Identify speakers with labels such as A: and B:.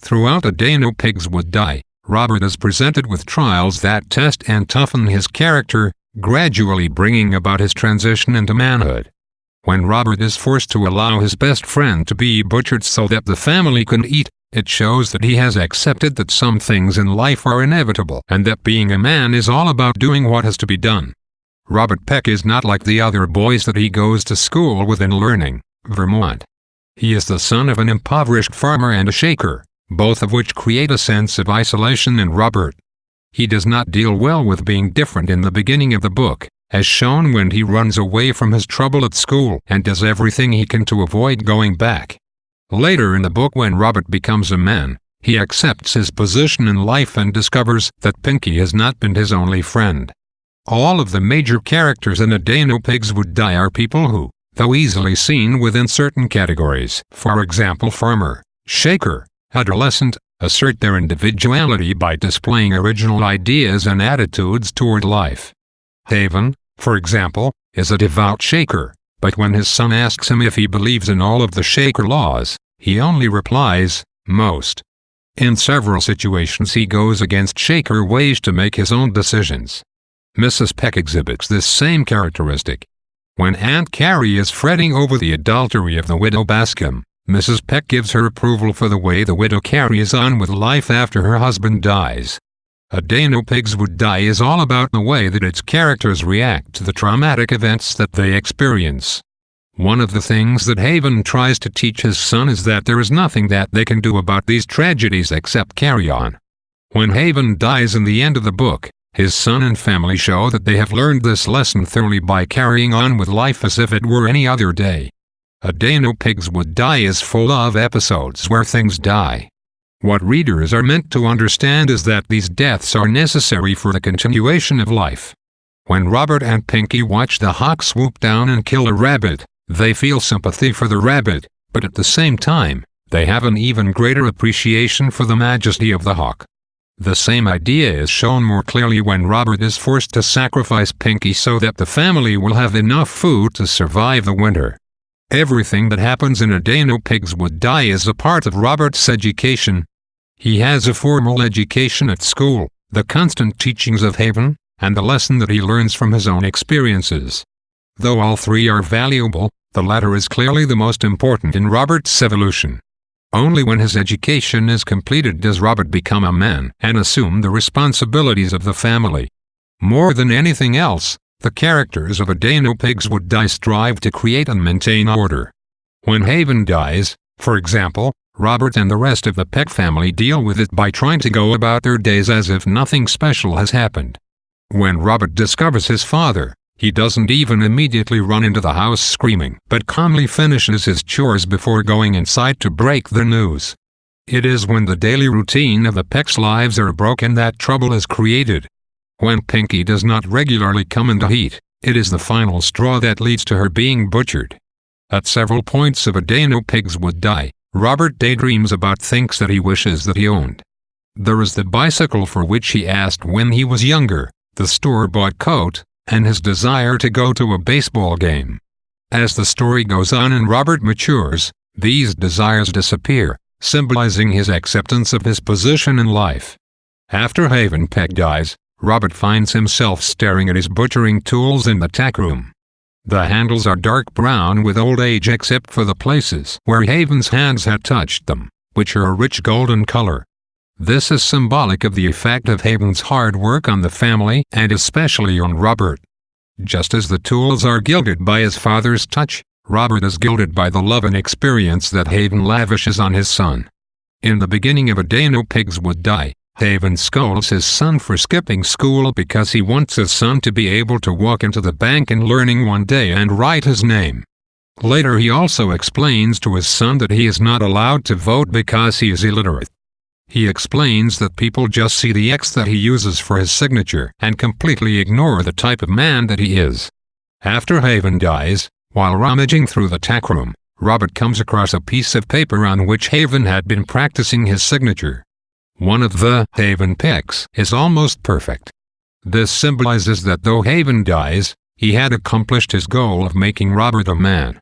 A: Throughout A Day No Pigs Would Die, Robert is presented with trials that test and toughen his character, gradually bringing about his transition into manhood. When Robert is forced to allow his best friend to be butchered so that the family can eat, it shows that he has accepted that some things in life are inevitable and that being a man is all about doing what has to be done. Robert Peck is not like the other boys that he goes to school with in Learning, Vermont. He is the son of an impoverished farmer and a shaker, both of which create a sense of isolation in Robert. He does not deal well with being different in the beginning of the book, as shown when he runs away from his trouble at school and does everything he can to avoid going back. Later in the book, when Robert becomes a man, he accepts his position in life and discovers that Pinky has not been his only friend. All of the major characters in A Day No Pigs Would Die are people who, though easily seen within certain categories, for example farmer, shaker, adolescent, assert their individuality by displaying original ideas and attitudes toward life. Haven, for example, is a devout shaker, but when his son asks him if he believes in all of the shaker laws, he only replies, most. In several situations he goes against shaker ways to make his own decisions. Mrs. Peck exhibits this same characteristic. When Aunt Carrie is fretting over the adultery of the widow Bascom, Mrs. Peck gives her approval for the way the widow carries on with life after her husband dies. A Day No Pigs Would Die is all about the way that its characters react to the traumatic events that they experience. One of the things that Haven tries to teach his son is that there is nothing that they can do about these tragedies except carry on. When Haven dies in the end of the book, his son and family show that they have learned this lesson thoroughly by carrying on with life as if it were any other day. A Day No Pigs Would Die is full of episodes where things die. What readers are meant to understand is that these deaths are necessary for the continuation of life. When Robert and Pinky watch the hawk swoop down and kill a rabbit, they feel sympathy for the rabbit, but at the same time, they have an even greater appreciation for the majesty of the hawk. The same idea is shown more clearly when Robert is forced to sacrifice Pinky so that the family will have enough food to survive the winter. Everything that happens in A Day No Pigs Would Die is a part of Robert's education. He has a formal education at school, the constant teachings of Haven, and the lesson that he learns from his own experiences. Though all three are valuable, the latter is clearly the most important in Robert's evolution. Only when his education is completed does Robert become a man and assume the responsibilities of the family. More than anything else, the characters of A Day No Pigs Would Die strive to create and maintain order. When Haven dies, for example, Robert and the rest of the Peck family deal with it by trying to go about their days as if nothing special has happened. When Robert discovers his father, he doesn't even immediately run into the house screaming, but calmly finishes his chores before going inside to break the news. It is when the daily routine of the Peck's lives are broken that trouble is created. When Pinky does not regularly come into heat, it is the final straw that leads to her being butchered. At several points of A Day No Pigs Would Die, Robert daydreams about things that he wishes that he owned. There is the bicycle for which he asked when he was younger, the store-bought coat, and his desire to go to a baseball game. As the story goes on and Robert matures, these desires disappear, symbolizing his acceptance of his position in life. After Haven Peck dies, Robert finds himself staring at his butchering tools in the tack room. The handles are dark brown with old age except for the places where Haven's hands had touched them, which are a rich golden color. This is symbolic of the effect of Haven's hard work on the family and especially on Robert. Just as the tools are gilded by his father's touch, Robert is gilded by the love and experience that Haven lavishes on his son. In the beginning of A Day No Pigs Would Die, Haven scolds his son for skipping school because he wants his son to be able to walk into the bank in Learning one day and write his name. Later he also explains to his son that he is not allowed to vote because he is illiterate. He explains that people just see the X that he uses for his signature and completely ignore the type of man that he is. After Haven dies, while rummaging through the tack room, Robert comes across a piece of paper on which Haven had been practicing his signature. One of the Haven Pecks is almost perfect. This symbolizes that though Haven dies, he had accomplished his goal of making Robert a man.